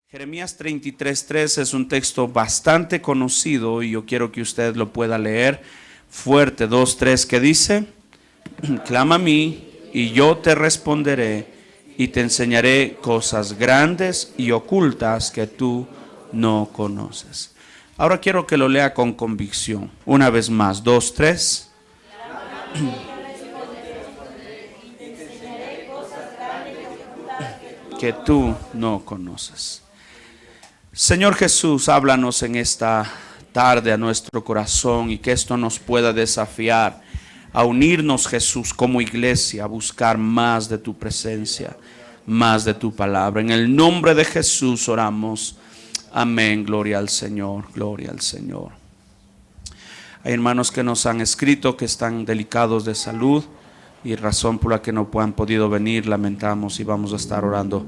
Jeremías 33:3 es un texto bastante conocido y yo quiero que usted lo pueda leer fuerte. 2:3 que dice: clama a mí y yo te responderé y te enseñaré cosas grandes y ocultas que tú no conoces. Ahora quiero que lo lea con convicción. Una vez más, 2:3. Que tú no conoces. Señor Jesús, háblanos en esta tarde a nuestro corazón y que esto nos pueda desafiar a unirnos, Jesús, como iglesia, a buscar más de tu presencia, más de tu palabra. En el nombre de Jesús oramos. Amén. Gloria al Señor, gloria al Señor. Hay hermanos que nos han escrito que están delicados de salud y razón por la que no han podido venir, lamentamos y vamos a estar orando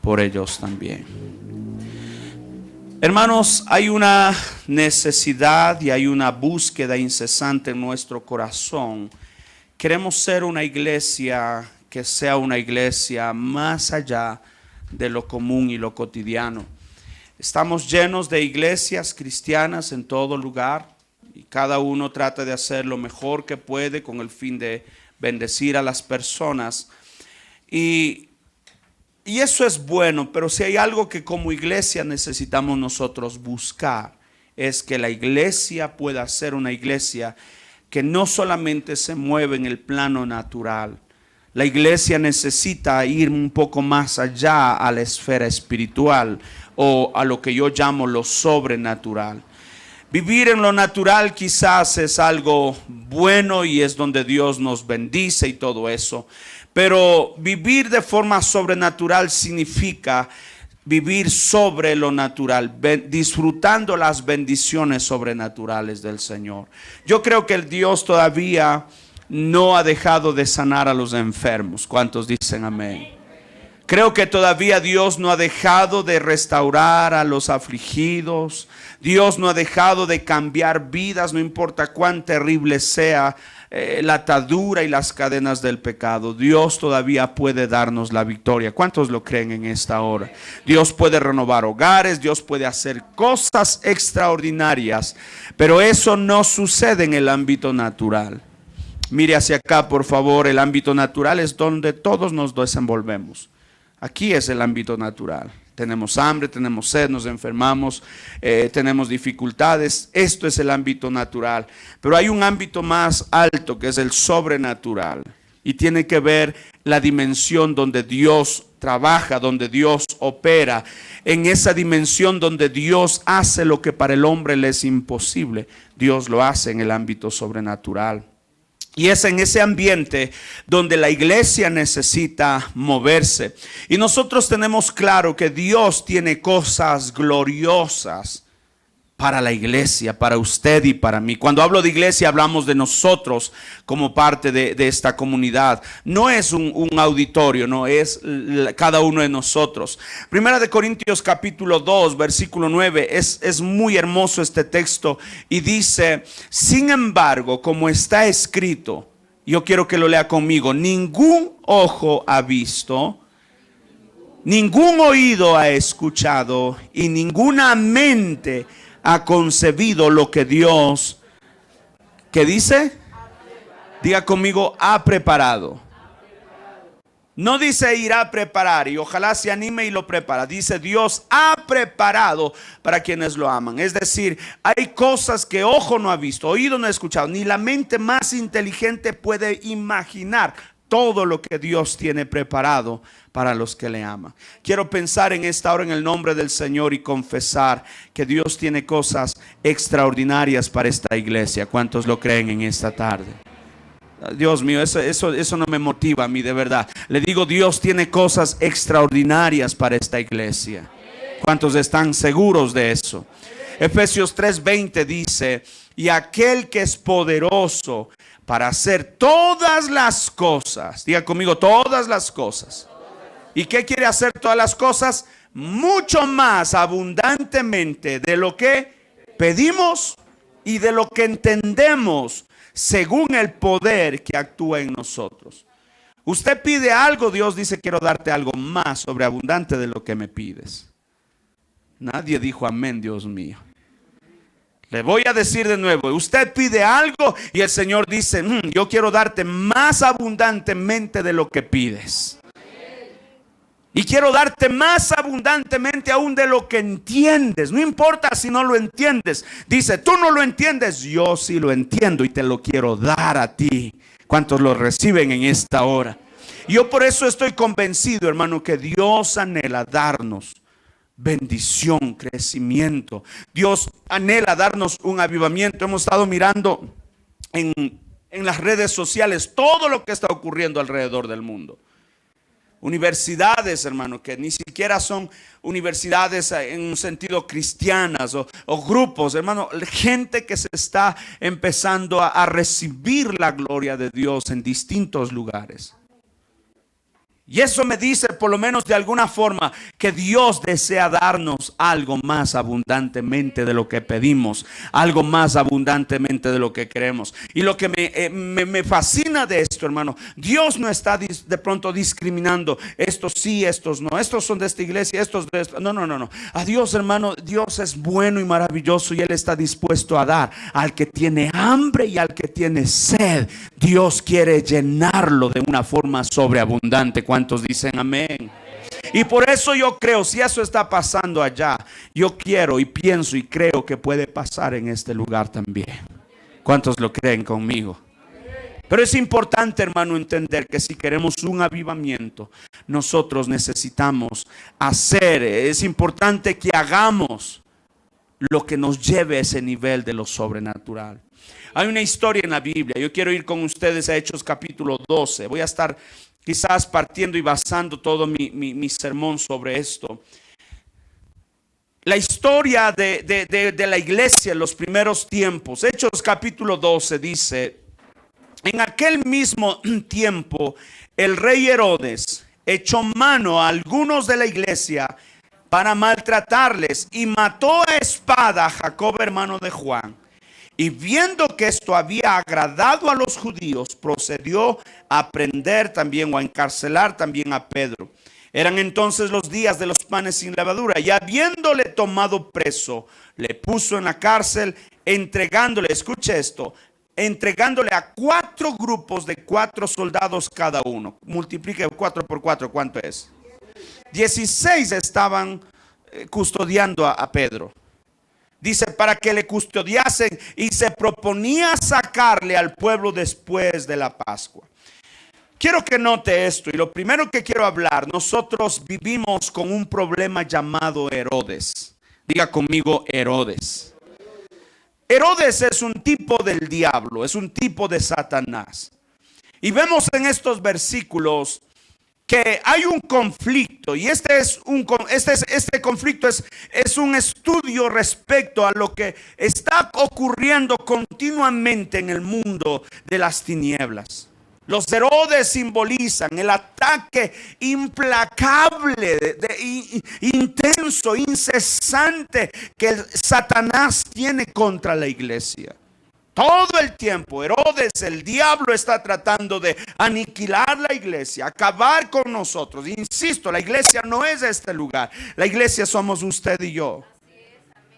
por ellos también. Hermanos, hay una necesidad y hay una búsqueda incesante en nuestro corazón. Queremos ser una iglesia que sea una iglesia más allá de lo común y lo cotidiano. Estamos llenos de iglesias cristianas en todo lugar y cada uno trata de hacer lo mejor que puede con el fin de bendecir a las personas. Y eso es bueno, pero si hay algo que como iglesia necesitamos nosotros buscar, es que la iglesia pueda ser una iglesia que no solamente se mueve en el plano natural. La iglesia necesita ir un poco más allá a la esfera espiritual o a lo que yo llamo lo sobrenatural. Vivir en lo natural quizás es algo bueno y es donde Dios nos bendice y todo eso. Pero vivir de forma sobrenatural significa vivir sobre lo natural, disfrutando las bendiciones sobrenaturales del Señor. Yo creo que el Dios todavía no ha dejado de sanar a los enfermos. ¿Cuántos dicen amén? Creo que todavía Dios no ha dejado de restaurar a los afligidos. Dios no ha dejado de cambiar vidas, no importa cuán terrible sea la atadura y las cadenas del pecado. Dios todavía puede darnos la victoria. ¿Cuántos lo creen en esta hora? Dios puede renovar hogares, Dios puede hacer cosas extraordinarias, pero eso no sucede en el ámbito natural. Mire hacia acá, por favor. El ámbito natural es donde todos nos desenvolvemos. Aquí es el ámbito natural. Tenemos hambre, tenemos sed, nos enfermamos, tenemos dificultades. Esto es el ámbito natural. Pero hay un ámbito más alto que es el sobrenatural. Y tiene que ver la dimensión donde Dios trabaja, donde Dios opera. En esa dimensión donde Dios hace lo que para el hombre le es imposible. Dios lo hace en el ámbito sobrenatural. Y es en ese ambiente donde la iglesia necesita moverse. Y nosotros tenemos claro que Dios tiene cosas gloriosas para la iglesia, para usted y para mí. Cuando hablo de iglesia hablamos de nosotros como parte de esta comunidad. No es un auditorio, no es cada uno de nosotros. Primera de Corintios capítulo 2 versículo 9 es muy hermoso este texto y dice: sin embargo, como está escrito, yo quiero que lo lea conmigo: ningún ojo ha visto, ningún oído ha escuchado y ninguna mente ha concebido lo que Dios, ¿qué dice? Diga conmigo: ha preparado. No dice irá a preparar y ojalá se anime y lo prepara. Dice Dios ha preparado para quienes lo aman. Es decir, hay cosas que ojo no ha visto, oído no ha escuchado, ni la mente más inteligente puede imaginar todo lo que Dios tiene preparado para los que le aman. Quiero pensar en esta hora en el nombre del Señor y confesar que Dios tiene cosas extraordinarias para esta iglesia. ¿Cuántos lo creen en esta tarde? Dios mío, eso no me motiva a mí, de verdad. Le digo, Dios tiene cosas extraordinarias para esta iglesia. ¿Cuántos están seguros de eso? Efesios 3:20 dice: y aquel que es poderoso para hacer todas las cosas. Diga conmigo: todas las cosas. ¿Y qué quiere hacer todas las cosas? Mucho más abundantemente de lo que pedimos y de lo que entendemos, según el poder que actúa en nosotros. Usted pide algo, Dios dice: quiero darte algo más sobreabundante de lo que me pides. Nadie dijo amén, Dios mío. Le voy a decir de nuevo, usted pide algo y el Señor dice, yo quiero darte más abundantemente de lo que pides. Y quiero darte más abundantemente aún de lo que entiendes. No importa si no lo entiendes. Dice, tú no lo entiendes, yo sí lo entiendo y te lo quiero dar a ti. ¿Cuántos lo reciben en esta hora? Yo por eso estoy convencido, hermano, que Dios anhela darnos bendición, crecimiento. Dios anhela darnos un avivamiento. Hemos estado mirando en las redes sociales todo lo que está ocurriendo alrededor del mundo. Universidades, hermano, que ni siquiera son universidades en un sentido cristianas o grupos, hermano, gente que se está empezando a recibir la gloria de Dios en distintos lugares. Y eso me dice, por lo menos de alguna forma, que Dios desea darnos algo más abundantemente de lo que pedimos, algo más abundantemente de lo que queremos. Y lo que me fascina de esto, hermano, Dios no está de pronto discriminando, estos sí, estos no, estos son de esta iglesia, estos de esta. No. A Dios, hermano, Dios es bueno y maravilloso y Él está dispuesto a dar al que tiene hambre y al que tiene sed. Dios quiere llenarlo de una forma sobreabundante. ¿Cuántos dicen amén? Y por eso yo creo, si eso está pasando allá, yo quiero y pienso y creo que puede pasar en este lugar también. ¿Cuántos lo creen conmigo? Pero es importante, hermano, entender que si queremos un avivamiento, nosotros necesitamos hacer, es importante que hagamos lo que nos lleve a ese nivel de lo sobrenatural. Hay una historia en la Biblia, yo quiero ir con ustedes a Hechos capítulo 12, voy a estar quizás partiendo y basando todo mi sermón sobre esto. La historia de la iglesia en los primeros tiempos. Hechos capítulo 12 dice: en aquel mismo tiempo el rey Herodes echó mano a algunos de la iglesia para maltratarles y mató a espada a Jacobo, hermano de Juan. Y viendo que esto había agradado a los judíos, procedió a prender también o a encarcelar también a Pedro. Eran entonces los días de los panes sin levadura, y habiéndole tomado preso, le puso en la cárcel, entregándole, escuche esto, entregándole a 4 grupos de 4 soldados cada uno. Multiplique 4 por 4, ¿cuánto es? 16 estaban custodiando a Pedro. Dice, para que le custodiasen, y se proponía sacarle al pueblo después de la Pascua. Quiero que note esto, y lo primero que quiero hablar, nosotros vivimos con un problema llamado Herodes. Diga conmigo, Herodes. Herodes es un tipo del diablo, es un tipo de Satanás. Y vemos en estos versículos que hay un conflicto, y este conflicto es un estudio respecto a lo que está ocurriendo continuamente en el mundo de las tinieblas. Los Herodes simbolizan el ataque implacable, intenso, incesante que el Satanás tiene contra la iglesia. Todo el tiempo Herodes, el diablo, está tratando de aniquilar la iglesia, acabar con nosotros. Insisto, la iglesia no es este lugar. La iglesia somos usted y yo.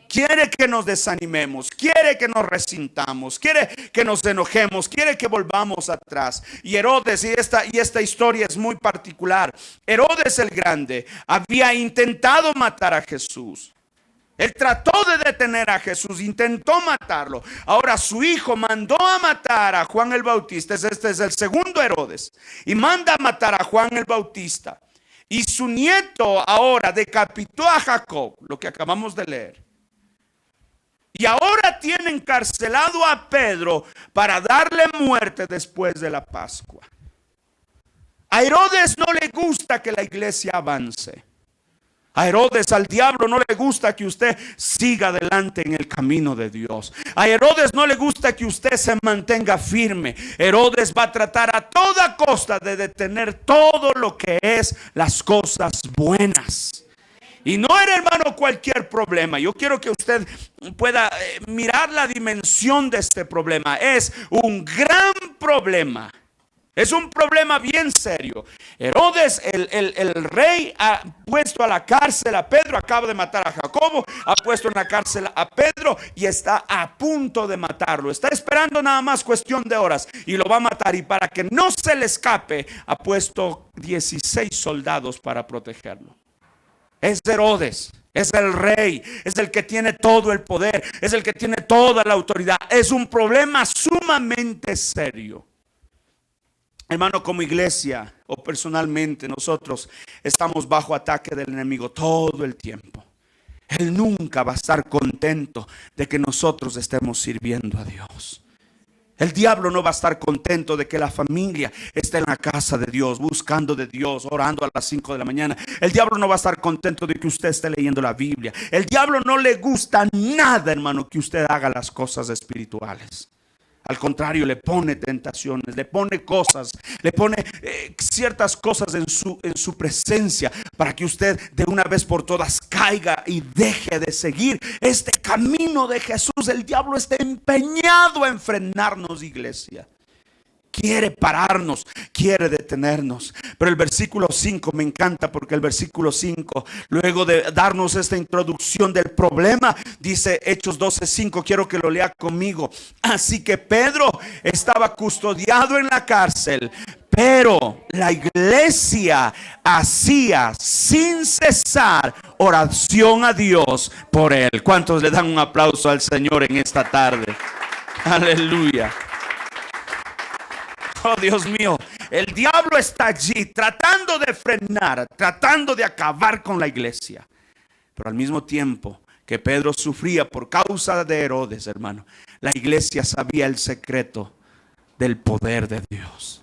Quiere que nos desanimemos, quiere que nos resintamos, quiere que nos enojemos, quiere que volvamos atrás. Y Herodes, y esta historia es muy particular. Herodes el Grande había intentado matar a Jesús. Él trató de detener a Jesús, intentó matarlo. Ahora su hijo mandó a matar a Juan el Bautista. Este es el segundo Herodes. Y manda a matar a Juan el Bautista. Y su nieto ahora decapitó a Jacob, lo que acabamos de leer. Y ahora tiene encarcelado a Pedro para darle muerte después de la Pascua. A Herodes no le gusta que la iglesia avance. A Herodes, al diablo, no le gusta que usted siga adelante en el camino de Dios. A Herodes no le gusta que usted se mantenga firme. Herodes va a tratar a toda costa de detener todo lo que es las cosas buenas. Y no era, hermano, cualquier problema. Yo quiero que usted pueda mirar la dimensión de este problema. Es un gran problema. Es un problema bien serio. Herodes, el rey, ha puesto a la cárcel a Pedro. Acaba de matar a Jacobo. Ha puesto en la cárcel a Pedro y está a punto de matarlo. Está esperando nada más cuestión de horas y lo va a matar. Y para que no se le escape, ha puesto 16 soldados para protegerlo. Es Herodes. Es el rey, es el que tiene todo el poder, es el que tiene toda la autoridad. Es un problema sumamente serio. Hermano, como iglesia o personalmente, nosotros estamos bajo ataque del enemigo todo el tiempo. Él nunca va a estar contento de que nosotros estemos sirviendo a Dios. El diablo no va a estar contento de que la familia esté en la casa de Dios, buscando de Dios, orando a las 5 de la mañana. El diablo no va a estar contento de que usted esté leyendo la Biblia. El diablo no le gusta nada, hermano, que usted haga las cosas espirituales. Al contrario, le pone tentaciones, le pone cosas, le pone ciertas cosas en su presencia para que usted de una vez por todas caiga y deje de seguir este camino de Jesús. El diablo está empeñado en frenarnos, iglesia. Quiere pararnos, quiere detenernos. Pero el versículo 5 me encanta, porque el versículo 5, luego de darnos esta introducción del problema, dice Hechos 12:5, quiero que lo lea conmigo. Así que Pedro estaba custodiado en la cárcel, pero la iglesia hacía sin cesar oración a Dios por él. ¿Cuántos le dan un aplauso al Señor en esta tarde? Aleluya. Oh, Dios mío, el diablo está allí tratando de frenar, tratando de acabar con la iglesia. Pero al mismo tiempo que Pedro sufría por causa de Herodes, hermano, la iglesia sabía el secreto del poder de Dios.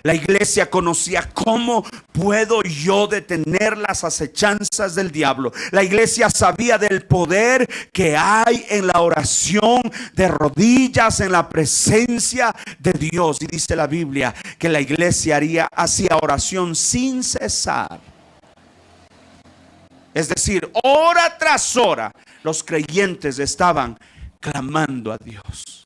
La iglesia conocía cómo puedo yo detener las acechanzas del diablo. La iglesia sabía del poder que hay en la oración de rodillas en la presencia de Dios. Y dice la Biblia que la iglesia hacía oración sin cesar. Es decir, hora tras hora los creyentes estaban clamando a Dios.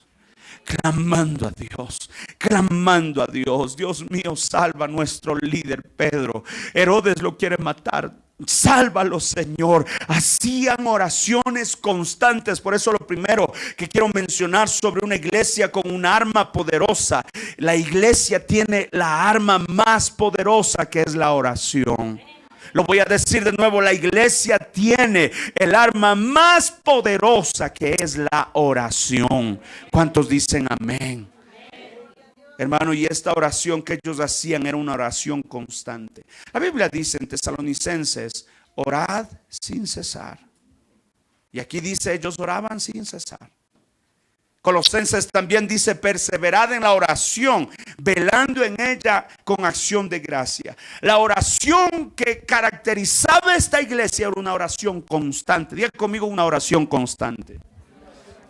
Clamando a Dios, clamando a Dios. Dios mío, salva a nuestro líder Pedro. Herodes lo quiere matar. Sálvalo, Señor. Hacían oraciones constantes. Por eso lo primero que quiero mencionar sobre una iglesia con un arma poderosa. La iglesia tiene la arma más poderosa, que es la oración. Lo voy a decir de nuevo, la iglesia tiene el arma más poderosa, que es la oración. ¿Cuántos dicen amén? Hermano, y esta oración que ellos hacían era una oración constante. La Biblia dice en Tesalonicenses, orad sin cesar. Y aquí dice, ellos oraban sin cesar. Colosenses también dice, perseverad en la oración, velando en ella con acción de gracia. La oración que caracterizaba esta iglesia era una oración constante. Diga conmigo, una oración constante.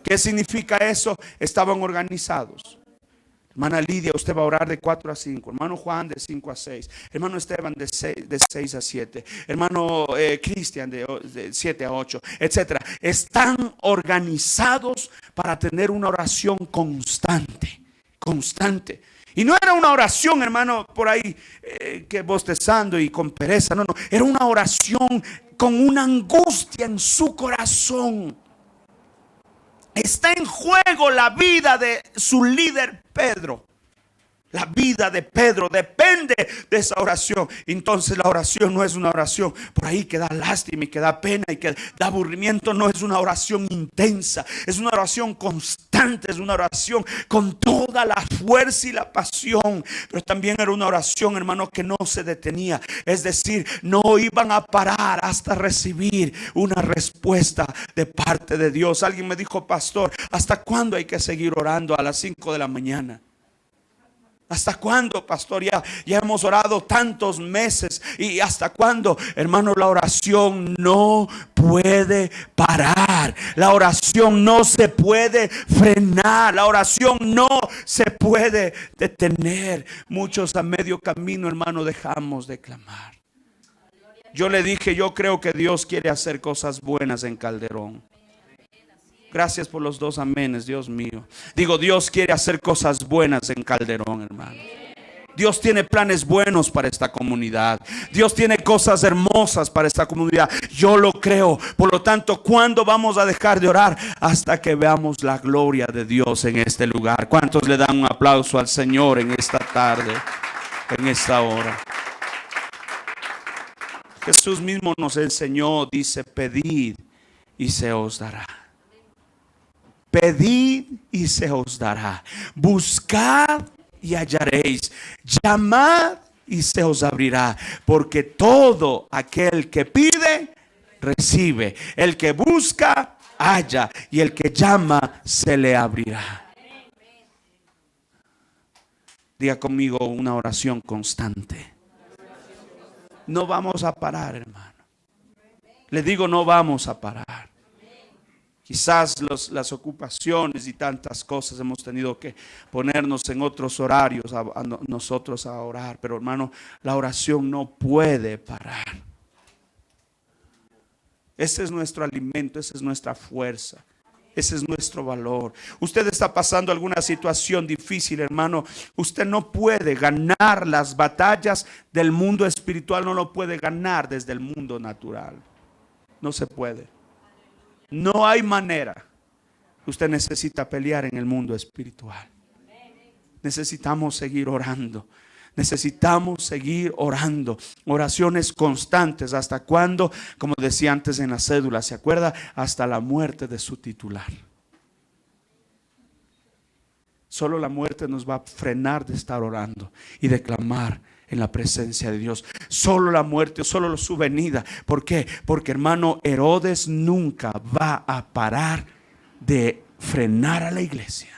¿Qué significa eso? Estaban organizados. Hermana Lidia, usted va a orar de 4 a 5. Hermano Juan de 5 a 6. Hermano Esteban de 6 a 7. Hermano Cristian de 7 a 8, etcétera. Están organizados para tener una oración constante. Constante. Y no era una oración, hermano, por ahí que bostezando y con pereza. No, no. Era una oración con una angustia en su corazón. Está en juego la vida de su líder Pedro. La vida de Pedro depende de esa oración. Entonces la oración no es una oración por ahí que da lástima y que da pena y que da aburrimiento. No es una oración intensa. Es una oración constante. Es una oración con toda la fuerza y la pasión. Pero también era una oración, hermano, que no se detenía. Es decir, no iban a parar hasta recibir una respuesta de parte de Dios. Alguien me dijo, pastor, ¿hasta cuándo hay que seguir orando a las 5 de la mañana? ¿Hasta cuándo, pastor? Ya hemos orado tantos meses. ¿Y hasta cuándo? Hermano, la oración no puede parar. La oración no se puede frenar. La oración no se puede detener. Muchos a medio camino, hermano, dejamos de clamar. Yo le dije, yo creo que Dios quiere hacer cosas buenas en Calderón. Gracias por los 2 amenes, Dios mío. Digo, Dios quiere hacer cosas buenas en Calderón, hermano. Dios tiene planes buenos para esta comunidad. Dios tiene cosas hermosas para esta comunidad. Yo lo creo. Por lo tanto, ¿cuándo vamos a dejar de orar? Hasta que veamos la gloria de Dios en este lugar. ¿Cuántos le dan un aplauso al Señor en esta tarde, en esta hora? Jesús mismo nos enseñó, dice, pedid y se os dará. Pedid y se os dará. Buscad y hallaréis. Llamad y se os abrirá. Porque todo aquel que pide, recibe. El que busca, halla. Y el que llama, se le abrirá. Diga conmigo una oración constante. No vamos a parar, hermano. Le digo, no vamos a parar. Quizás las ocupaciones y tantas cosas hemos tenido que ponernos en otros horarios nosotros a orar. Pero hermano, la oración no puede parar. Ese es nuestro alimento, esa es nuestra fuerza. Ese es nuestro valor. Usted está pasando alguna situación difícil, hermano. Usted no puede ganar las batallas del mundo espiritual. No lo puede ganar desde el mundo natural. No se puede. No hay manera. Usted necesita pelear en el mundo espiritual. Necesitamos seguir orando. Necesitamos seguir orando. Oraciones constantes. ¿Hasta cuándo? Como decía antes en la cédula, ¿se acuerda? Hasta la muerte de su titular. Solo la muerte nos va a frenar de estar orando y de clamar en la presencia de Dios. Solo la muerte, solo su venida. ¿Por qué? Porque hermano, Herodes nunca va a parar de frenar a la iglesia.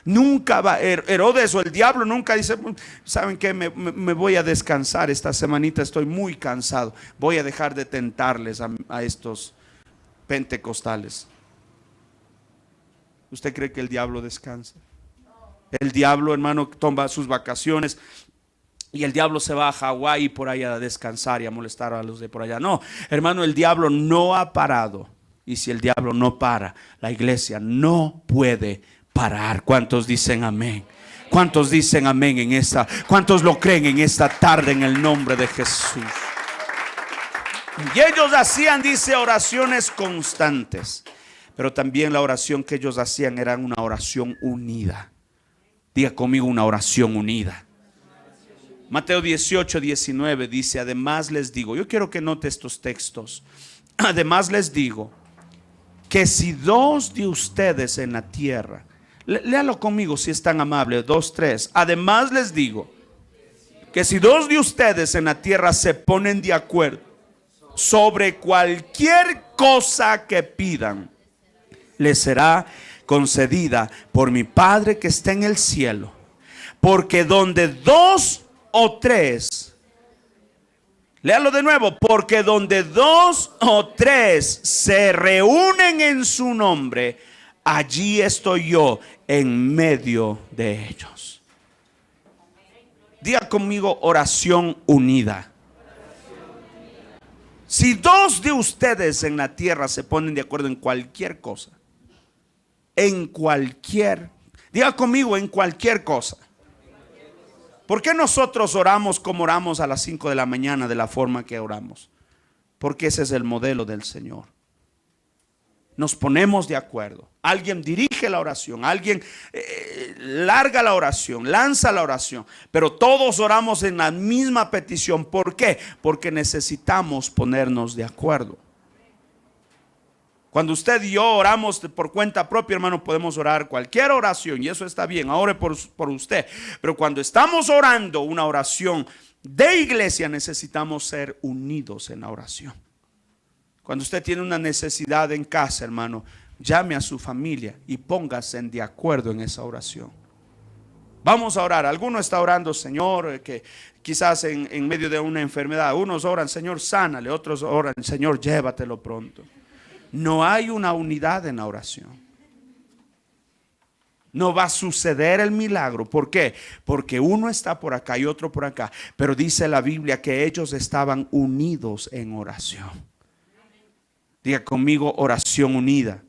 Nunca va, Herodes o el diablo nunca dice, ¿saben qué? Me voy a descansar esta semanita, estoy muy cansado. Voy a dejar de tentarles a estos pentecostales. ¿Usted cree que el diablo descansa? El diablo, hermano, toma sus vacaciones y el diablo se va a Hawái por allá a descansar y a molestar a los de por allá. No, hermano, el diablo no ha parado. Y si el diablo no para, la iglesia no puede parar. ¿Cuántos dicen amén? ¿Cuántos dicen amén en esta? ¿Cuántos lo creen en esta tarde en el nombre de Jesús? Y ellos hacían, dice, oraciones constantes. Pero también la oración que ellos hacían era una oración unida. Diga conmigo, una oración unida. Mateo 18:19 dice, además les digo, yo quiero que note estos textos. Además les digo que si dos de ustedes en la tierra, léalo conmigo si es tan amable, 2, 3. Además les digo que si dos de ustedes en la tierra se ponen de acuerdo sobre cualquier cosa que pidan, les será concedida por mi Padre que está en el cielo. Porque donde dos o tres, léalo de nuevo, porque donde dos o tres se reúnen en su nombre, allí estoy yo en medio de ellos. Diga conmigo, oración unida. Si dos de ustedes en la tierra se ponen de acuerdo en cualquier cosa, diga conmigo, en cualquier cosa. ¿Por qué nosotros oramos como oramos a las 5 de la mañana de la forma que oramos? Porque ese es el modelo del Señor. Nos ponemos de acuerdo. Alguien dirige la oración, alguien larga la oración, lanza la oración, pero todos oramos en la misma petición. ¿Por qué? Porque necesitamos ponernos de acuerdo. Cuando usted y yo oramos por cuenta propia, hermano, podemos orar cualquier oración y eso está bien, ore por usted. Pero cuando estamos orando una oración de iglesia, necesitamos ser unidos en la oración. Cuando usted tiene una necesidad en casa, hermano, llame a su familia y póngase de acuerdo en esa oración. Vamos a orar. Alguno está orando, Señor, que quizás en medio de una enfermedad. Unos oran, Señor, sánale. Otros oran, Señor, llévatelo pronto. No hay una unidad en la oración. No va a suceder el milagro. ¿Por qué? Porque uno está por acá y otro por acá. Pero dice la Biblia que ellos estaban unidos en oración. Diga conmigo, oración unida.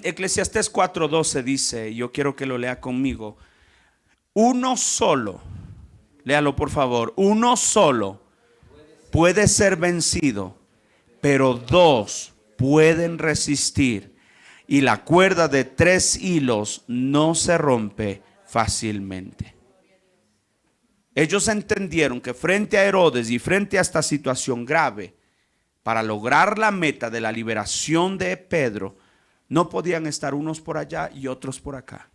Eclesiastés 4:12 dice, yo quiero que lo lea conmigo. Uno solo, léalo por favor, uno solo puede ser vencido, pero dos pueden resistir. Y la cuerda de 3 hilos no se rompe fácilmente. Ellos entendieron que frente a Herodes y frente a esta situación grave, para lograr la meta de la liberación de Pedro, no podían estar unos por allá y otros por acá.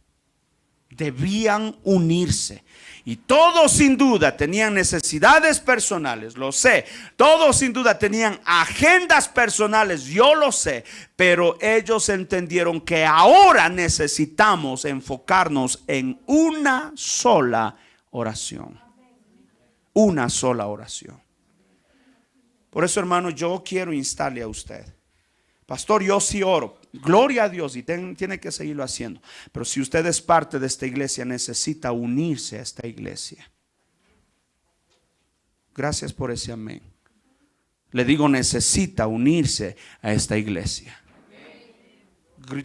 Debían unirse. Y todos sin duda tenían necesidades personales, lo sé. Todos sin duda tenían agendas personales, yo lo sé. Pero ellos entendieron que ahora necesitamos enfocarnos en una sola oración. Una sola oración. Por eso, hermano, yo quiero instarle a usted. Pastor, yo sí oro. Gloria a Dios y tiene que seguirlo haciendo. Pero si usted es parte de esta iglesia, necesita unirse a esta iglesia. Gracias por ese amén. Le digo, necesita unirse a esta iglesia.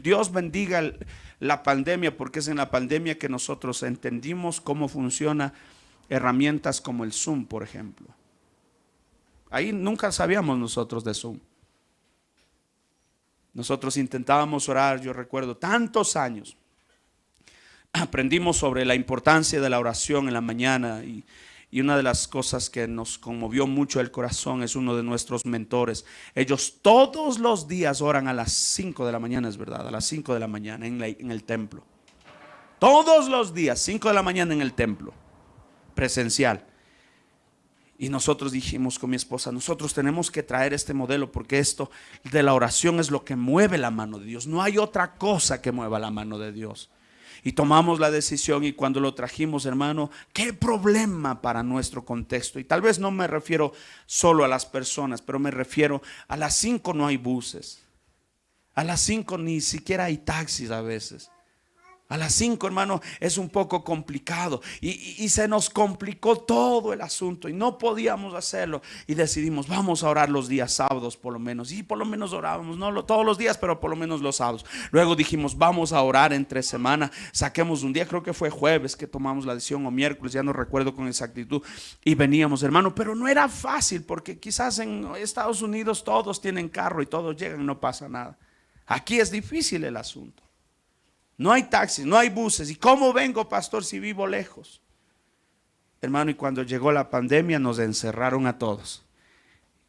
Dios bendiga la pandemia, porque es en la pandemia que nosotros entendimos cómo funciona herramientas como el Zoom, por ejemplo. Ahí nunca sabíamos nosotros de Zoom. Nosotros intentábamos orar, yo recuerdo, tantos años. Aprendimos sobre la importancia de la oración en la mañana y una de las cosas que nos conmovió mucho el corazón es uno de nuestros mentores. Ellos todos los días oran a las 5 de la mañana, es verdad, a las 5 de la mañana en el templo. Todos los días, 5 de la mañana en el templo, presencial. Y nosotros dijimos con mi esposa, nosotros tenemos que traer este modelo, porque esto de la oración es lo que mueve la mano de Dios. No hay otra cosa que mueva la mano de Dios. Y tomamos la decisión, y cuando lo trajimos, hermano, qué problema para nuestro contexto. Y tal vez no me refiero solo a las personas, pero me refiero a las 5 no hay buses. A las 5 ni siquiera hay taxis a veces. A las 5, hermano, es un poco complicado y se nos complicó todo el asunto y no podíamos hacerlo. Y decidimos, vamos a orar los días sábados por lo menos. Y por lo menos orábamos, no todos los días, pero por lo menos los sábados. Luego dijimos, vamos a orar entre semana. Saquemos un día, creo que fue jueves que tomamos la decisión, o miércoles, ya no recuerdo con exactitud. Y veníamos, hermano, pero no era fácil, porque quizás en Estados Unidos todos tienen carro y todos llegan y no pasa nada. Aquí es difícil el asunto. No hay taxis, no hay buses. ¿Y cómo vengo, pastor, si vivo lejos? Hermano, y cuando llegó la pandemia nos encerraron a todos.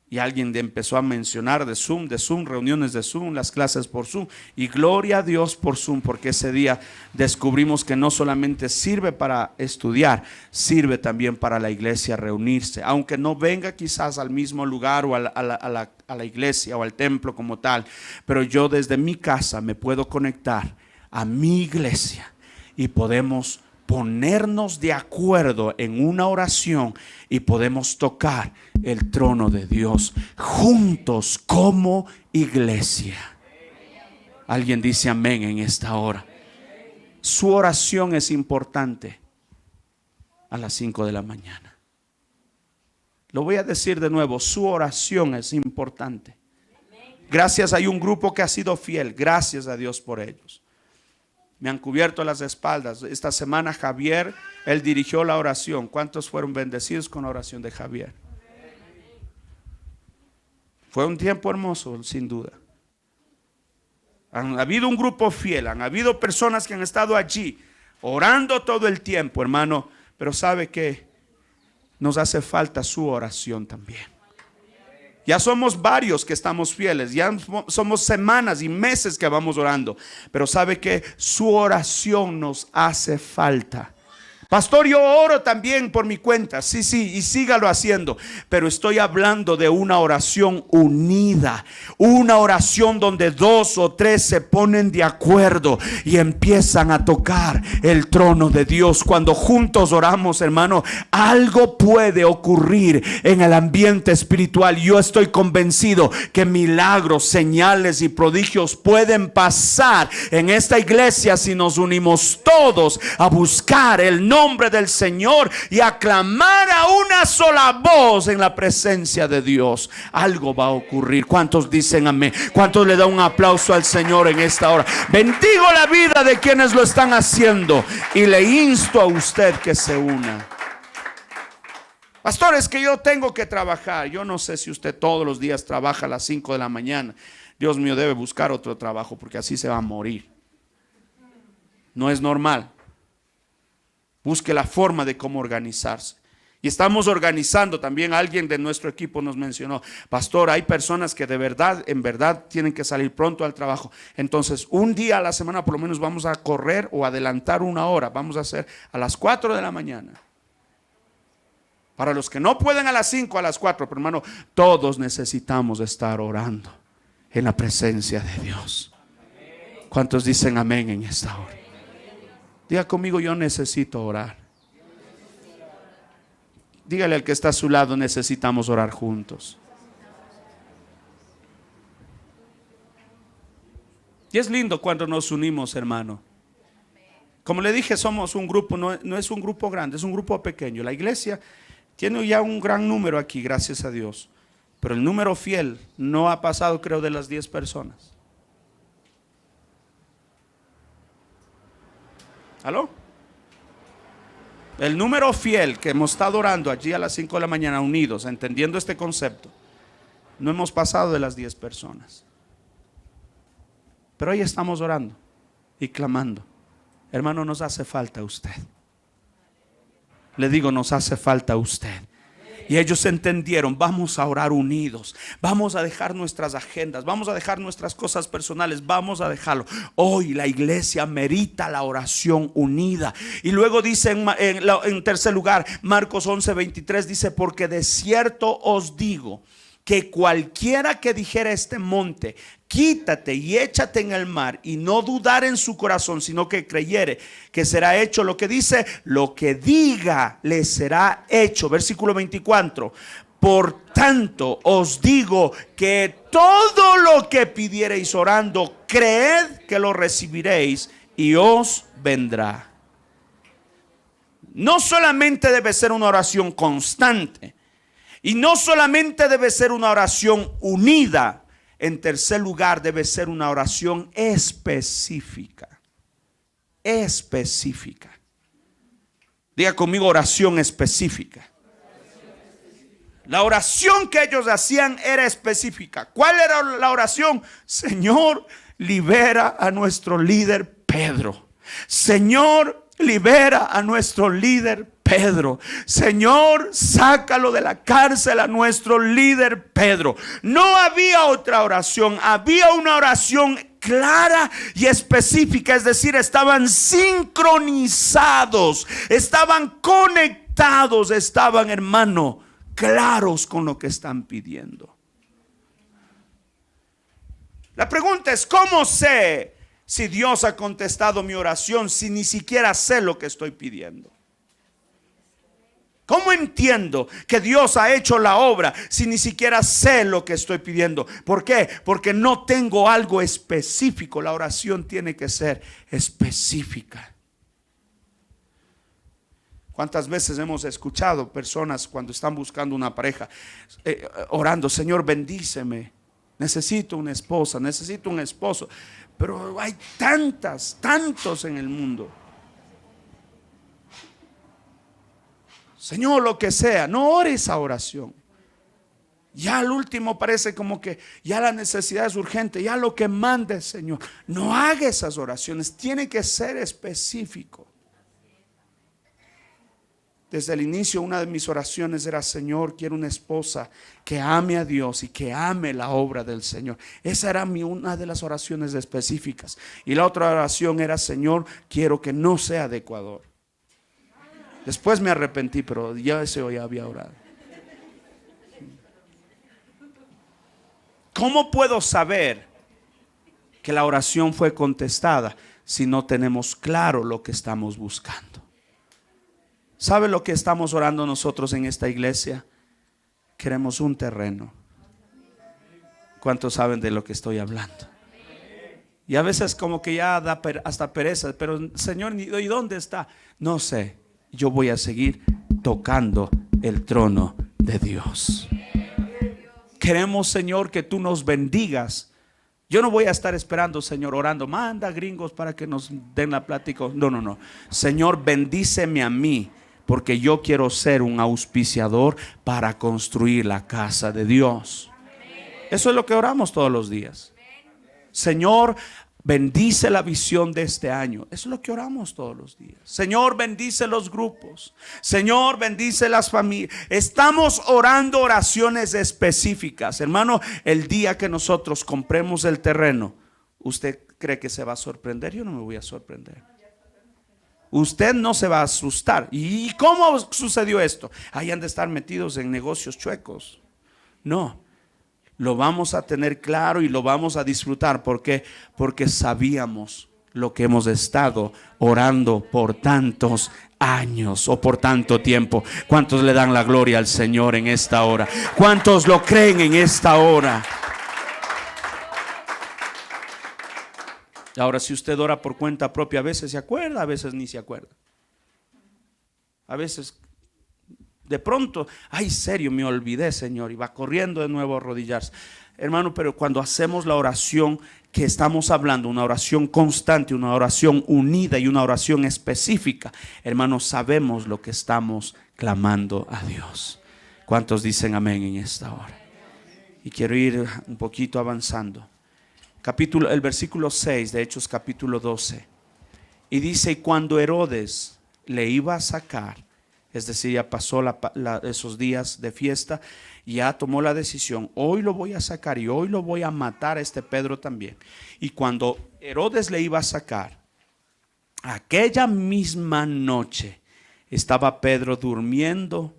Y alguien empezó a mencionar de Zoom, reuniones de Zoom, las clases por Zoom. Y gloria a Dios por Zoom, porque ese día descubrimos que no solamente sirve para estudiar, sirve también para la iglesia reunirse. Aunque no venga quizás al mismo lugar o a la iglesia o al templo como tal. Pero yo desde mi casa me puedo conectar a mi iglesia y podemos ponernos de acuerdo en una oración y podemos tocar el trono de Dios juntos como iglesia. Alguien dice amén en esta hora. Su oración es importante a las 5 de la mañana. Lo voy a decir de nuevo, su oración es importante. Gracias, hay un grupo que ha sido fiel, gracias a Dios por ellos. Me han cubierto las espaldas. Esta semana Javier, él dirigió la oración. ¿Cuántos fueron bendecidos con la oración de Javier? Fue un tiempo hermoso, sin duda. Han habido un grupo fiel, han habido personas que han estado allí orando todo el tiempo, hermano. Pero ¿sabe qué? Nos hace falta su oración también. Ya somos varios que estamos fieles, ya somos semanas y meses que vamos orando, pero sabe que su oración nos hace falta. Pastor, yo oro también por mi cuenta. Sí, y sígalo haciendo. Pero estoy hablando de una oración unida. Una oración donde 2 o 3 se ponen de acuerdo y empiezan a tocar el trono de Dios. Cuando juntos oramos, hermano, algo puede ocurrir en el ambiente espiritual. Yo estoy convencido que milagros, señales y prodigios pueden pasar en esta iglesia si nos unimos todos a buscar el nombre nombre del Señor y a clamar a una sola voz en la presencia de Dios, algo va a ocurrir. ¿Cuántos dicen amén? ¿Cuántos le dan un aplauso al Señor en esta hora? Bendigo la vida de quienes lo están haciendo y le insto a usted que se una. Pastor, es que yo tengo que trabajar. Yo no sé si usted todos los días trabaja a las 5 de la mañana. Dios mío, debe buscar otro trabajo porque así se va a morir. No es normal. Busque la forma de cómo organizarse. Y estamos organizando. También alguien de nuestro equipo nos mencionó: pastor, hay personas que de verdad, en verdad tienen que salir pronto al trabajo. Entonces un día a la semana por lo menos vamos a correr o adelantar una hora. Vamos a hacer a las 4 de la mañana. Para los que no pueden a las 5, a las 4, pero hermano, todos necesitamos estar orando en la presencia de Dios. ¿Cuántos dicen amén en esta hora? Diga conmigo: yo necesito orar. Dígale al que está a su lado: necesitamos orar juntos. Y es lindo cuando nos unimos, hermano. Como le dije, somos un grupo, no es un grupo grande, es un grupo pequeño. La iglesia tiene ya un gran número aquí, gracias a Dios. Pero el número fiel no ha pasado, creo, de las 10 personas. ¿Aló? El número fiel que hemos estado orando allí a las 5 de la mañana unidos, entendiendo este concepto, no hemos pasado de las 10 personas. Pero hoy estamos orando y clamando. Hermano, nos hace falta usted. Le digo, nos hace falta usted. Y ellos entendieron: vamos a orar unidos, vamos a dejar nuestras agendas, vamos a dejar nuestras cosas personales, vamos a dejarlo. Hoy la iglesia merita la oración unida. Y luego dice en tercer lugar, Marcos 11:23 dice: porque de cierto os digo que cualquiera que dijera a este monte: quítate y échate en el mar, y no dudar en su corazón, sino que creyere que será hecho lo que dice, lo que diga le será hecho. Versículo 24: por tanto os digo que todo lo que pidiereis orando, creed que lo recibiréis y os vendrá. No solamente debe ser una oración constante, y no solamente debe ser una oración unida. En tercer lugar, debe ser una oración específica. Específica. Diga conmigo: oración específica. La oración que ellos hacían era específica. ¿Cuál era la oración? Señor, libera a nuestro líder Pedro. Señor, libera a nuestro líder Pedro. Señor, sácalo de la cárcel a nuestro líder Pedro. No había otra oración, había una oración clara y específica. Es decir, estaban sincronizados, estaban conectados, estaban, hermano, claros con lo que están pidiendo. La pregunta es: ¿cómo sé si Dios ha contestado mi oración si ni siquiera sé lo que estoy pidiendo? ¿Cómo entiendo que Dios ha hecho la obra si ni siquiera sé lo que estoy pidiendo? ¿Por qué? Porque no tengo algo específico. La oración tiene que ser específica. ¿Cuántas veces hemos escuchado personas cuando están buscando una pareja orando: Señor, bendíceme, necesito una esposa, necesito un esposo? Pero hay tantos en el mundo. Señor, lo que sea. No ores esa oración. Ya al último parece como que ya la necesidad es urgente. Ya lo que mandes, Señor. No haga esas oraciones. Tiene que ser específico. Desde el inicio, una de mis oraciones era: Señor, quiero una esposa que ame a Dios y que ame la obra del Señor. Esa era una de las oraciones específicas. Y la otra oración era: Señor, quiero que no sea de Ecuador. Después me arrepentí, pero ya ya había orado. ¿Cómo puedo saber que la oración fue contestada si no tenemos claro lo que estamos buscando? ¿Sabe lo que estamos orando nosotros en esta iglesia? Queremos un terreno. ¿Cuántos saben de lo que estoy hablando? Y a veces como que ya da hasta pereza. Pero Señor, ¿y dónde está? No sé. yo voy a seguir tocando el trono de Dios. Queremos, Señor, que tú nos bendigas. Yo no voy a estar esperando, Señor, orando, manda gringos para que nos den la plática. No. Señor, bendíceme a mí, porque yo quiero ser un auspiciador para construir la casa de Dios. Eso es lo que oramos todos los días. Señor, bendice la visión de este año. Eso es lo que oramos todos los días. Señor, bendice los grupos. Señor, bendice las familias. Estamos orando oraciones específicas. Hermano, el día que nosotros compremos el terreno, ¿usted cree que se va a sorprender? Yo no me voy a sorprender. Usted no se va a asustar. ¿Y cómo sucedió esto? Ahí han de estar metidos en negocios chuecos. No. Lo vamos a tener claro y lo vamos a disfrutar. ¿Por qué? Porque sabíamos lo que hemos estado orando por tantos años o por tanto tiempo. ¿Cuántos le dan la gloria al Señor en esta hora? ¿Cuántos lo creen en esta hora? Ahora, si usted ora por cuenta propia, a veces se acuerda, a veces ni se acuerda. A veces de pronto, ay, serio, me olvidé, Señor, y va corriendo de nuevo a arrodillarse. Hermano, pero cuando hacemos la oración que estamos hablando, una oración constante, una oración unida y una oración específica, hermanos, sabemos lo que estamos clamando a Dios. ¿Cuántos dicen amén en esta hora? Y quiero ir un poquito avanzando. El versículo 6 de Hechos capítulo 12. Y dice, y cuando Herodes le iba a sacar, es decir, ya pasó esos días de fiesta, y ya tomó la decisión, hoy lo voy a sacar y hoy lo voy a matar a este Pedro también. Y cuando Herodes le iba a sacar, aquella misma noche estaba Pedro durmiendo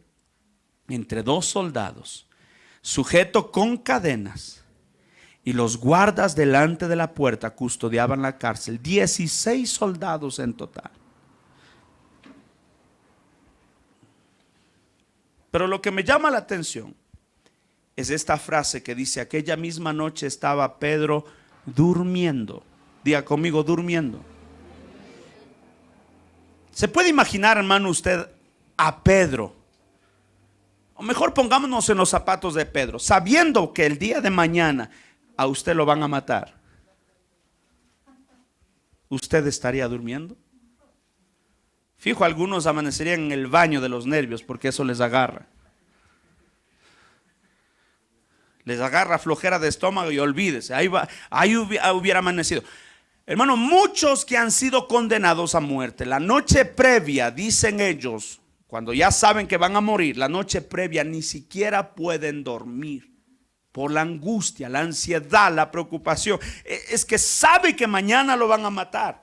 entre dos soldados, sujeto con cadenas, y los guardas delante de la puerta custodiaban la cárcel, 16 soldados en total. Pero lo que me llama la atención es esta frase que dice, aquella misma noche estaba Pedro durmiendo. Diga conmigo, durmiendo. ¿Se puede imaginar, hermano, usted a Pedro? O mejor pongámonos en los zapatos de Pedro, sabiendo que el día de mañana a usted lo van a matar. ¿Usted estaría durmiendo? Fijo, algunos amanecerían en el baño de los nervios porque eso les agarra. Les agarra flojera de estómago y olvídese, ahí hubiera amanecido. Hermano, muchos que han sido condenados a muerte, la noche previa, dicen ellos, cuando ya saben que van a morir, la noche previa ni siquiera pueden dormir por la angustia, la ansiedad, la preocupación. Es que sabe que mañana lo van a matar.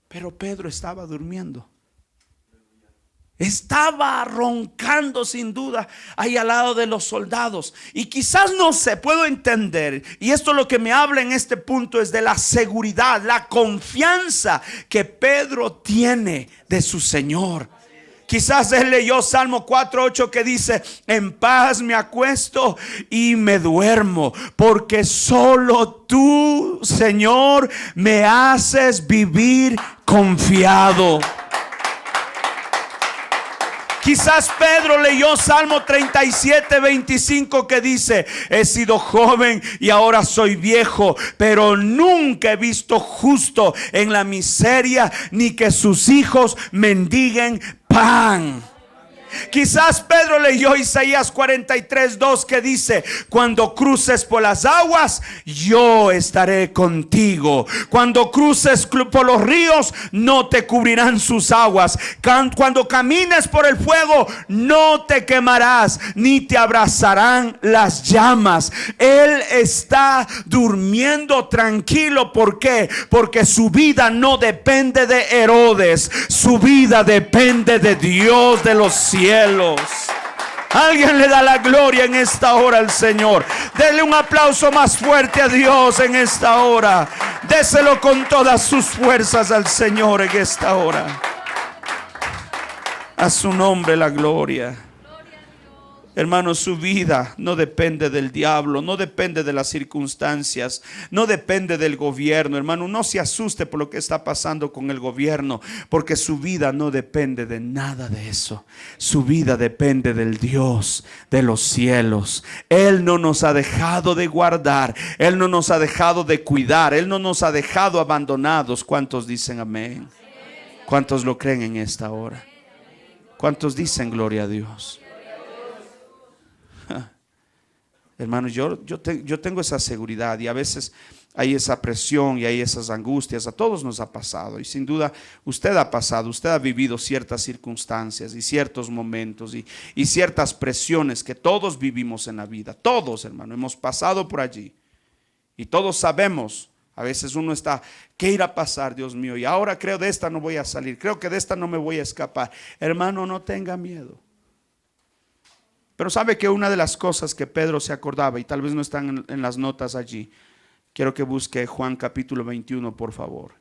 Pero Pedro estaba durmiendo. Estaba roncando sin duda ahí al lado de los soldados. Y quizás no se puedo entender. Y esto lo que me habla en este punto es de la seguridad, la confianza que Pedro tiene de su Señor. Quizás él leyó Salmo 4:8 que dice, en paz me acuesto y me duermo, porque solo tú, Señor, me haces vivir confiado. Quizás Pedro leyó Salmo 37:25 que dice, he sido joven y ahora soy viejo, pero nunca he visto justo en la miseria, ni que sus hijos mendiguen pan. Quizás Pedro leyó Isaías 43:2 que dice, cuando cruces por las aguas, yo estaré contigo. Cuando cruces por los ríos, no te cubrirán sus aguas. Cuando camines por el fuego, no te quemarás, ni te abrazarán las llamas. Él está durmiendo tranquilo. ¿Por qué? Porque su vida no depende de Herodes. Su vida depende de Dios de los cielos. Alguien le da la gloria en esta hora al Señor. Denle un aplauso más fuerte a Dios en esta hora. Déselo con todas sus fuerzas al Señor en esta hora. A su nombre la gloria. Hermano, su vida no depende del diablo, no depende de las circunstancias, no depende del gobierno. Hermano, no se asuste por lo que está pasando con el gobierno, porque su vida no depende de nada de eso. Su vida depende del Dios de los cielos. Él no nos ha dejado de guardar, Él no nos ha dejado de cuidar, Él no nos ha dejado abandonados. ¿Cuántos dicen amén? ¿Cuántos lo creen en esta hora? ¿Cuántos dicen gloria a Dios? Hermano, yo tengo esa seguridad, y a veces hay esa presión y hay esas angustias. A todos nos ha pasado, y sin duda usted ha pasado, usted ha vivido ciertas circunstancias y ciertos momentos y ciertas presiones que todos vivimos en la vida. Todos, hermano, hemos pasado por allí, y todos sabemos. A veces uno está, ¿qué irá a pasar, Dios mío? Y ahora creo de esta no voy a salir, creo que de esta no me voy a escapar. Hermano, no tenga miedo. Pero sabe que una de las cosas que Pedro se acordaba, y tal vez no están en las notas allí, quiero que busque Juan capítulo 21, por favor.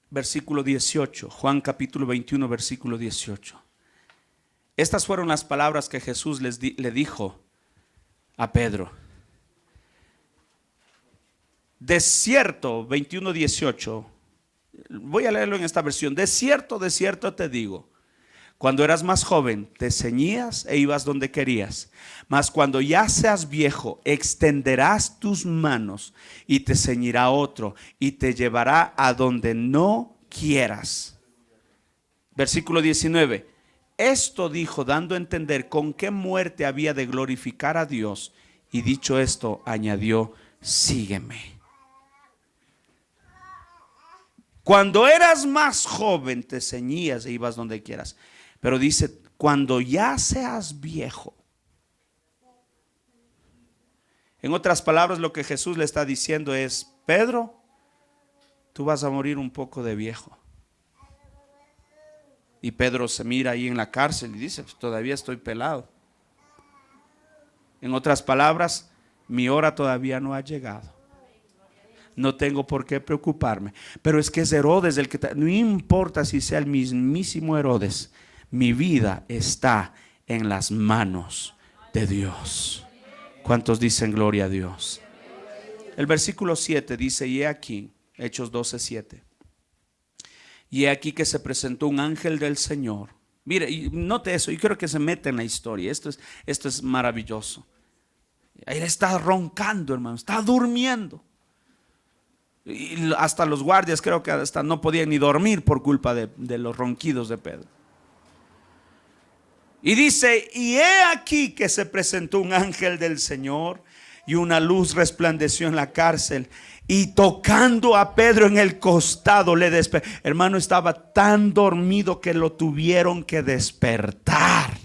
Versículo 18, Juan capítulo 21, versículo 18. Estas fueron las palabras que Jesús le dijo a Pedro. De cierto, 21, 18, voy a leerlo en esta versión. De cierto te digo, cuando eras más joven, te ceñías e ibas donde querías. Mas cuando ya seas viejo, extenderás tus manos y te ceñirá otro y te llevará a donde no quieras. Versículo 19. Esto dijo, dando a entender con qué muerte había de glorificar a Dios. Y dicho esto, añadió, sígueme. Cuando eras más joven, te ceñías e ibas donde quieras. Pero dice, cuando ya seas viejo. En otras palabras, lo que Jesús le está diciendo es, Pedro, tú vas a morir un poco de viejo. Y Pedro se mira ahí en la cárcel y dice, todavía estoy pelado. En otras palabras, mi hora todavía no ha llegado. No tengo por qué preocuparme. Pero es que es Herodes el que no importa si sea el mismísimo Herodes. Mi vida está en las manos de Dios. ¿Cuántos dicen gloria a Dios? El versículo 7 dice, y he aquí, Hechos 12:7. Y he aquí que se presentó un ángel del Señor. Mire, y note eso, y quiero que se meta en la historia. Esto es maravilloso. Él está roncando, hermano, está durmiendo. Y hasta los guardias creo que hasta no podían ni dormir por culpa de los ronquidos de Pedro. Y dice, y he aquí que se presentó un ángel del Señor y una luz resplandeció en la cárcel, y tocando a Pedro en el costado le despertó. Hermano, estaba tan dormido que lo tuvieron que despertar.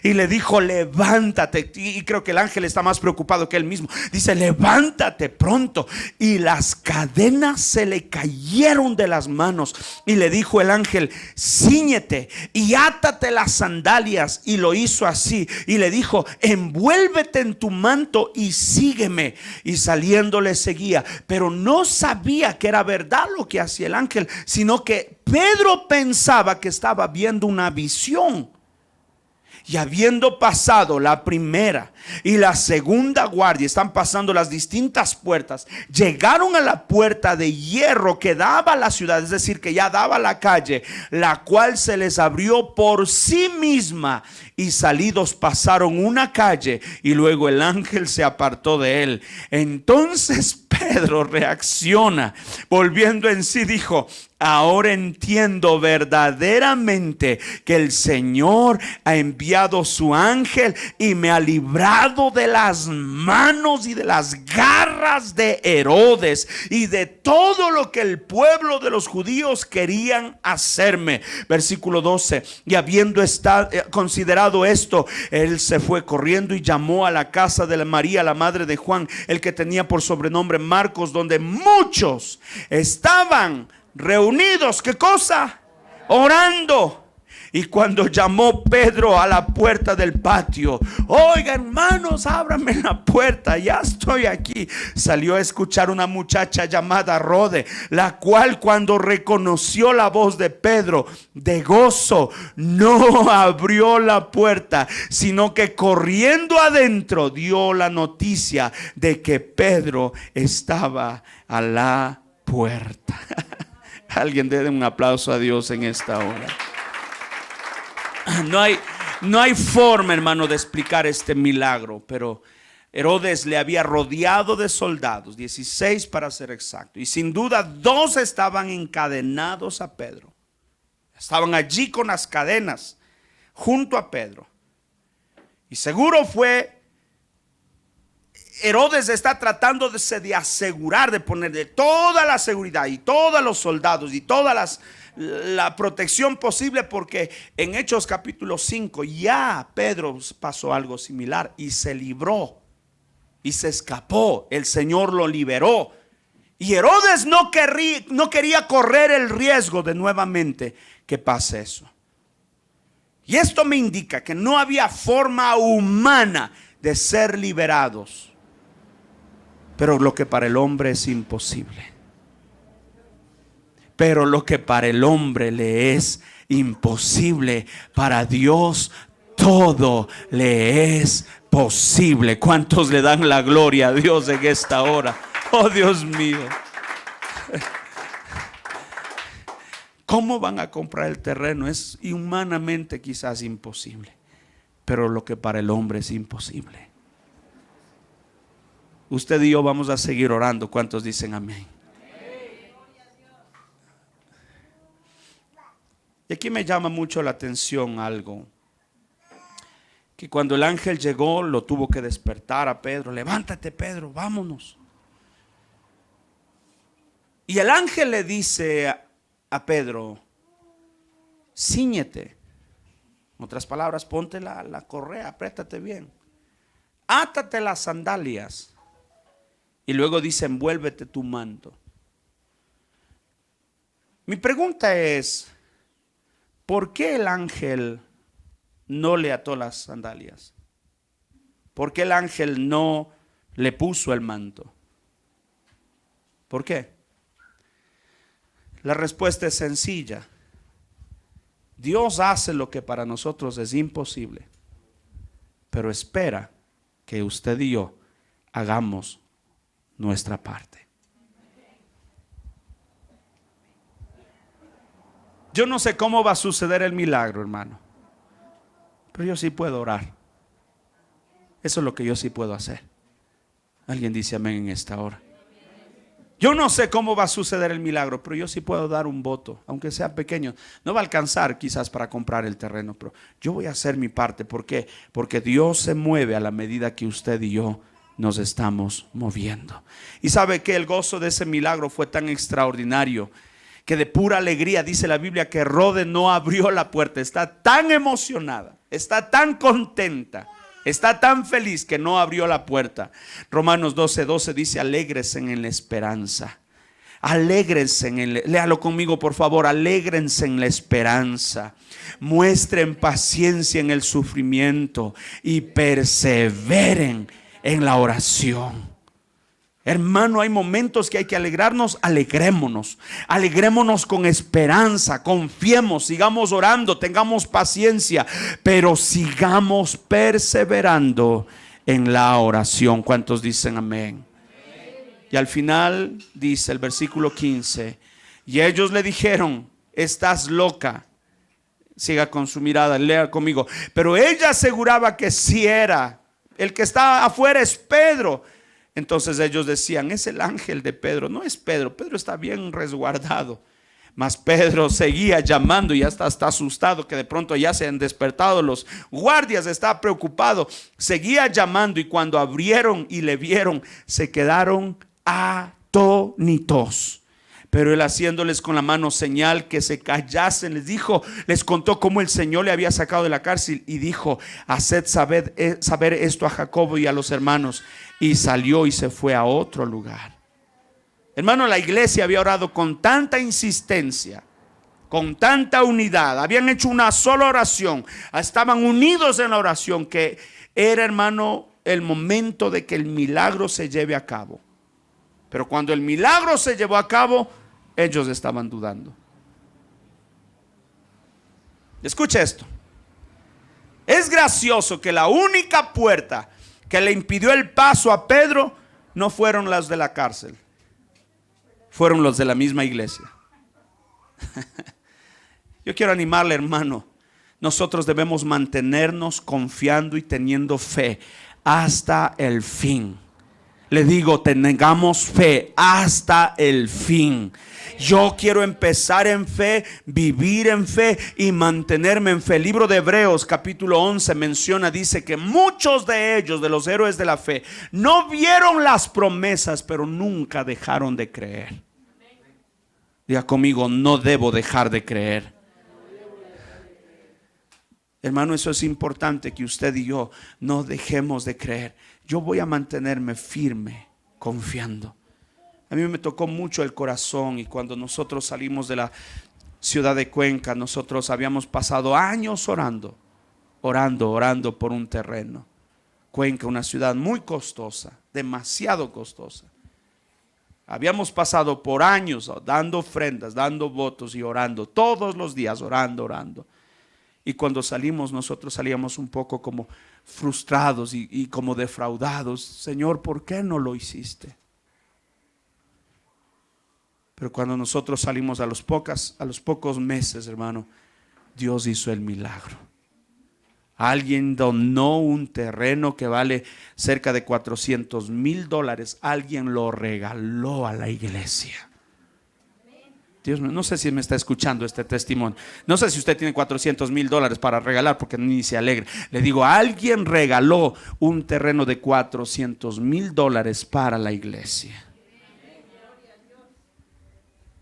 Y le dijo, levántate. Y creo que el ángel está más preocupado que él mismo. Dice, levántate pronto. Y las cadenas se le cayeron de las manos. Y le dijo el ángel, cíñete y átate las sandalias. Y lo hizo así. Y le dijo, envuélvete en tu manto y sígueme. Y saliendo le seguía. Pero no sabía que era verdad lo que hacía el ángel, sino que Pedro pensaba que estaba viendo una visión. Y habiendo pasado la primera y la segunda guardia, están pasando las distintas puertas, llegaron a la puerta de hierro que daba a la ciudad, es decir, que ya daba a la calle, la cual se les abrió por sí misma, y salidos pasaron una calle, y luego el ángel se apartó de él. Entonces Pedro reacciona, volviendo en sí, dijo, ahora entiendo verdaderamente que el Señor ha enviado su ángel y me ha librado de las manos y de las garras de Herodes y de todo lo que el pueblo de los judíos querían hacerme. Versículo 12. Y habiendo considerado esto, él se fue corriendo y llamó a la casa de María, la madre de Juan, el que tenía por sobrenombre Marcos, donde muchos estaban reunidos. ¿Qué cosa? Orando. Y cuando llamó Pedro a la puerta del patio, oiga hermanos, ábranme la puerta, ya estoy aquí. Salió a escuchar una muchacha llamada Rode, la cual cuando reconoció la voz de Pedro, de gozo, no abrió la puerta, sino que corriendo adentro dio la noticia de que Pedro estaba a la puerta. Alguien dé un aplauso a Dios en esta hora. No hay forma, hermano, de explicar este milagro, pero Herodes le había rodeado de soldados, 16 para ser exacto, y sin duda 2 estaban encadenados a Pedro. Estaban allí con las cadenas junto a Pedro. Y seguro fue Herodes está tratando de asegurar, de ponerle toda la seguridad y todos los soldados y toda la protección posible, porque en Hechos capítulo 5 ya Pedro pasó algo similar y se libró y se escapó. El Señor lo liberó. Y Herodes no quería correr el riesgo de nuevamente que pase eso. Y esto me indica que no había forma humana de ser liberados. Pero lo que para el hombre es imposible. Pero lo que para el hombre le es imposible, para Dios todo le es posible. ¿Cuántos le dan la gloria a Dios en esta hora? Oh Dios mío. ¿Cómo van a comprar el terreno? Es humanamente quizás imposible, pero lo que para el hombre es imposible. Usted y yo vamos a seguir orando. ¿Cuántos dicen amén? Y aquí me llama mucho la atención algo, que cuando el ángel llegó lo tuvo que despertar a Pedro. Levántate, Pedro, vámonos. Y el ángel le dice a Pedro, cíñete. En otras palabras, ponte la correa, apriétate bien, átate las sandalias. Y luego dice, envuélvete tu manto. Mi pregunta es, ¿por qué el ángel no le ató las sandalias? ¿Por qué el ángel no le puso el manto? ¿Por qué? La respuesta es sencilla. Dios hace lo que para nosotros es imposible, pero espera que usted y yo hagamos nuestra parte. Yo no sé cómo va a suceder el milagro, hermano, pero yo sí puedo orar. Eso es lo que yo sí puedo hacer. Alguien dice amén en esta hora. Yo no sé cómo va a suceder el milagro, pero yo sí puedo dar un voto, aunque sea pequeño. No va a alcanzar quizás para comprar el terreno, pero yo voy a hacer mi parte. ¿Por qué? Porque Dios se mueve a la medida que usted y yo nos estamos moviendo. Y sabe que el gozo de ese milagro fue tan extraordinario que de pura alegría dice la Biblia que Herodes no abrió la puerta. Está tan emocionada, está tan contenta, está tan feliz que no abrió la puerta. Romanos 12:12 dice, alégrense en la esperanza. Alégrense léalo conmigo por favor. Alégrense en la esperanza. Muestren paciencia en el sufrimiento y perseveren en la oración. Hermano, hay momentos que hay que alegrarnos. Alegrémonos con esperanza. Confiemos, sigamos orando, tengamos paciencia, pero sigamos perseverando en la oración. ¿Cuántos dicen amén? Y al final dice el versículo 15, y ellos le dijeron, estás loca. Siga con su mirada, lea conmigo. Pero ella aseguraba que sí era. El que está afuera es Pedro. Entonces ellos decían, es el ángel de Pedro. No es Pedro, Pedro está bien resguardado. Mas Pedro seguía llamando y hasta está asustado, que de pronto ya se han despertado los guardias, está preocupado. Seguía llamando y cuando abrieron y le vieron, se quedaron atónitos. Pero él, haciéndoles con la mano señal que se callasen, les contó cómo el Señor le había sacado de la cárcel y dijo, haced saber esto a Jacobo y a los hermanos. Y salió y se fue a otro lugar. Hermano, la iglesia había orado con tanta insistencia con tanta unidad, habían hecho una sola oración, estaban unidos en la oración, que era, hermano, el momento de que el milagro se lleve a cabo. Pero cuando el milagro se llevó a cabo, ellos estaban dudando. Escucha esto. Es gracioso que la única puerta que le impidió el paso a Pedro no fueron las de la cárcel, fueron los de la misma iglesia. Yo quiero animarle, hermano. Nosotros debemos mantenernos confiando y teniendo fe hasta el fin. Le digo, tengamos fe hasta el fin. Yo quiero empezar en fe, vivir en fe y mantenerme en fe. El libro de Hebreos capítulo 11 menciona, dice que muchos de ellos, de los héroes de la fe, no vieron las promesas, pero nunca dejaron de creer. Diga conmigo, no debo dejar de creer. Hermano, eso es importante, que usted y yo no dejemos de creer. Yo voy a mantenerme firme, confiando. A mí me tocó mucho el corazón, y cuando nosotros salimos de la ciudad de Cuenca, nosotros habíamos pasado años orando por un terreno. Cuenca, una ciudad muy costosa, demasiado costosa. Habíamos pasado por años dando ofrendas, dando votos y orando, todos los días orando. Y cuando salimos, nosotros salíamos un poco como frustrados y como defraudados. Señor, ¿por qué no lo hiciste? Pero cuando nosotros salimos a los pocos meses, hermano, Dios hizo el milagro. Alguien donó un terreno que vale cerca de $400,000. Alguien lo regaló a la iglesia. Dios mío, no sé si me está escuchando este testimonio. No sé si usted tiene $400,000 para regalar, porque ni se alegra. Le digo, alguien regaló un terreno de $400,000 para la iglesia.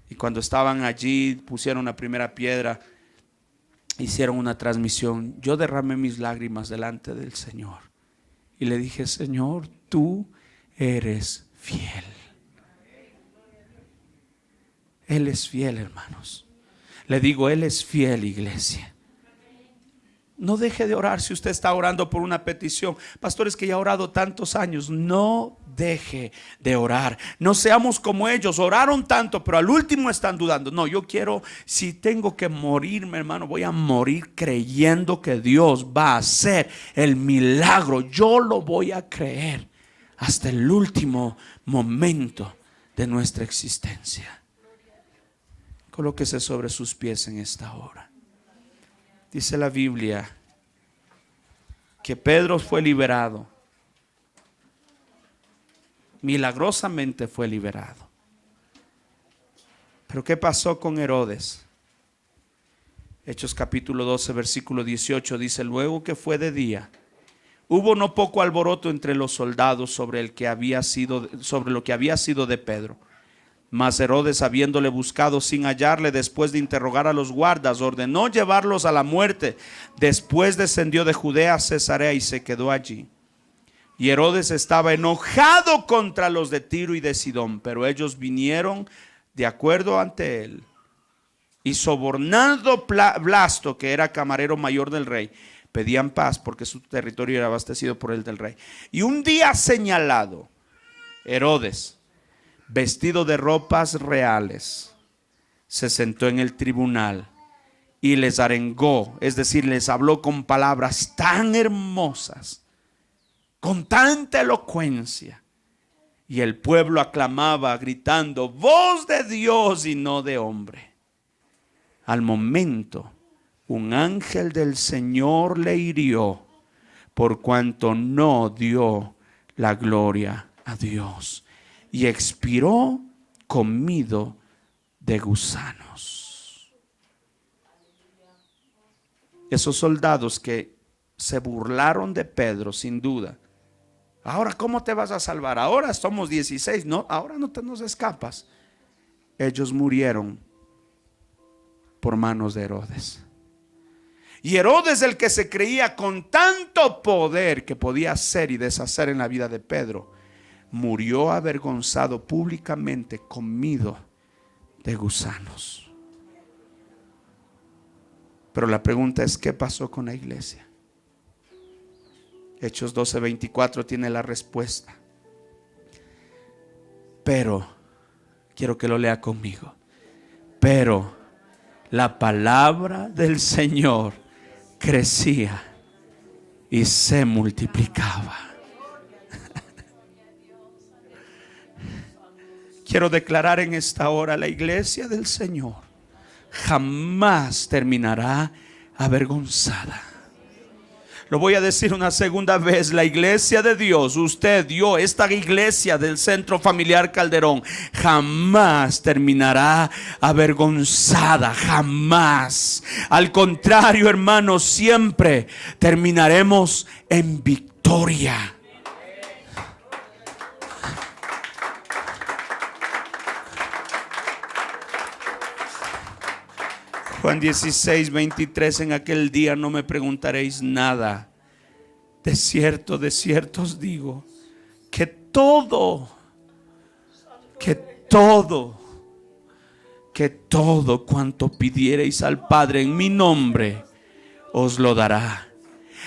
Y cuando estaban allí, pusieron la primera piedra, hicieron una transmisión. Yo derramé mis lágrimas delante del Señor y le dije, Señor, tú eres fiel. Él es fiel, hermanos. Le digo, Él es fiel, iglesia. No deje de orar si usted está orando por una petición. Pastor, es que ya he orado tantos años. No deje de orar. No seamos como ellos. Oraron tanto, pero al último están dudando. No, yo quiero, si tengo que morirme, hermano, voy a morir creyendo que Dios va a hacer el milagro. Yo lo voy a creer hasta el último momento de nuestra existencia. Colóquese sobre sus pies en esta hora. Dice la Biblia que Pedro fue liberado. Milagrosamente fue liberado. Pero ¿qué pasó con Herodes? Hechos capítulo 12 versículo 18 dice, luego que fue de día, hubo no poco alboroto entre los soldados sobre lo que había sido de Pedro. Mas Herodes, habiéndole buscado sin hallarle, después de interrogar a los guardas, ordenó llevarlos a la muerte. Después descendió de Judea a Cesarea y se quedó allí. Y Herodes estaba enojado contra los de Tiro y de Sidón, pero ellos vinieron de acuerdo ante él. Y sobornando Blasto, que era camarero mayor del rey, pedían paz porque su territorio era abastecido por el del rey. Y un día señalado, Herodes, vestido de ropas reales, se sentó en el tribunal y les arengó, es decir, les habló con palabras tan hermosas, con tanta elocuencia, y el pueblo aclamaba gritando, voz de Dios y no de hombre. Al momento, un ángel del Señor le hirió, por cuanto no dio la gloria a Dios, y expiró comido de gusanos. Esos soldados que se burlaron de Pedro, sin duda. Ahora, ¿cómo te vas a salvar? Ahora somos 16, no, ahora no te nos escapas. Ellos murieron por manos de Herodes. Y Herodes, el que se creía con tanto poder que podía hacer y deshacer en la vida de Pedro, murió avergonzado públicamente, comido de gusanos. Pero la pregunta es, ¿qué pasó con la iglesia? Hechos 12:24 tiene la respuesta. Pero, quiero que lo lea conmigo. Pero la palabra del Señor crecía y se multiplicaba. Quiero declarar en esta hora: la iglesia del Señor jamás terminará avergonzada. Lo voy a decir una segunda vez: la iglesia de Dios, usted, yo, esta iglesia del Centro Familiar Calderón, jamás terminará avergonzada, jamás. Al contrario, hermanos, siempre terminaremos en victoria. Juan 16:23: en aquel día no me preguntaréis nada. De cierto os digo, que todo cuanto pidiereis al Padre en mi nombre, os lo dará.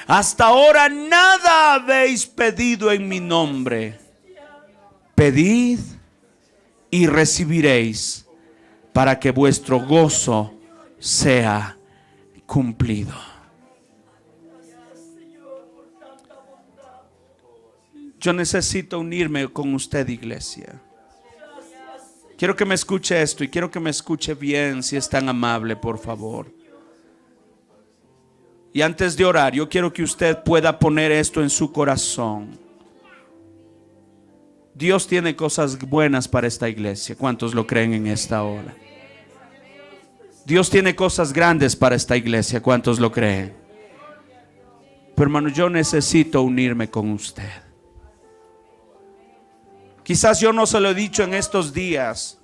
Hasta ahora nada habéis pedido en mi nombre. Pedid y recibiréis, para que vuestro gozo sea cumplido. Yo necesito unirme con usted, iglesia. Quiero que me escuche esto y quiero que me escuche bien, si es tan amable, por favor. Y antes de orar, yo quiero que usted pueda poner esto en su corazón. Dios tiene cosas buenas para esta iglesia. ¿Cuántos lo creen en esta hora? Dios tiene cosas grandes para esta iglesia. ¿Cuántos lo creen? Pero hermano, yo necesito unirme con usted. Quizás yo no se lo he dicho en estos días.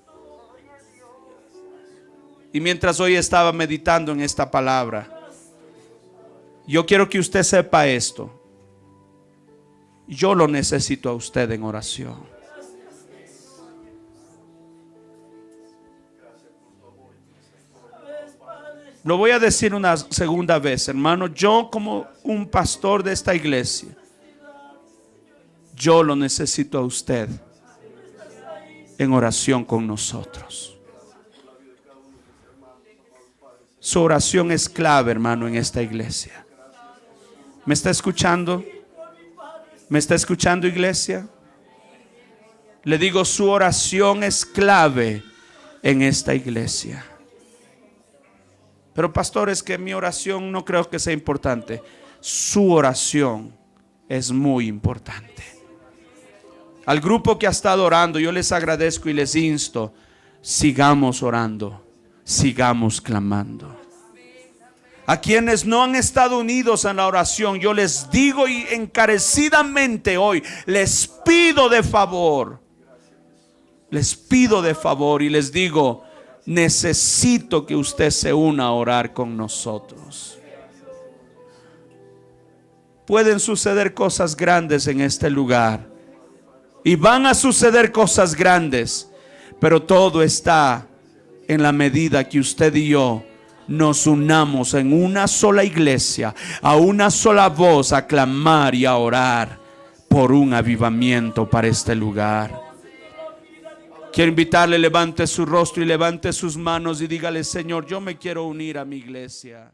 Y mientras hoy estaba meditando en esta palabra, yo quiero que usted sepa esto. Yo lo necesito a usted en oración. Lo voy a decir una segunda vez, hermano. Yo, como un pastor de esta iglesia, yo lo necesito a usted en oración con nosotros. Su oración es clave, hermano, en esta iglesia. ¿Me está escuchando? ¿Me está escuchando, iglesia? Le digo, su oración es clave en esta iglesia. Pero pastor, es que mi oración no creo que sea importante. Su oración es muy importante. Al grupo que ha estado orando, yo les agradezco y les insto: sigamos orando, sigamos clamando. A quienes no han estado unidos en la oración, yo les digo y encarecidamente hoy, les pido de favor y les digo: necesito que usted se una a orar con nosotros. Pueden suceder cosas grandes en este lugar, y van a suceder cosas grandes, pero todo está en la medida que usted y yo nos unamos en una sola iglesia, a una sola voz, a clamar y a orar por un avivamiento para este lugar. Quiero invitarle: levante su rostro y levante sus manos y dígale: Señor, yo me quiero unir a mi iglesia.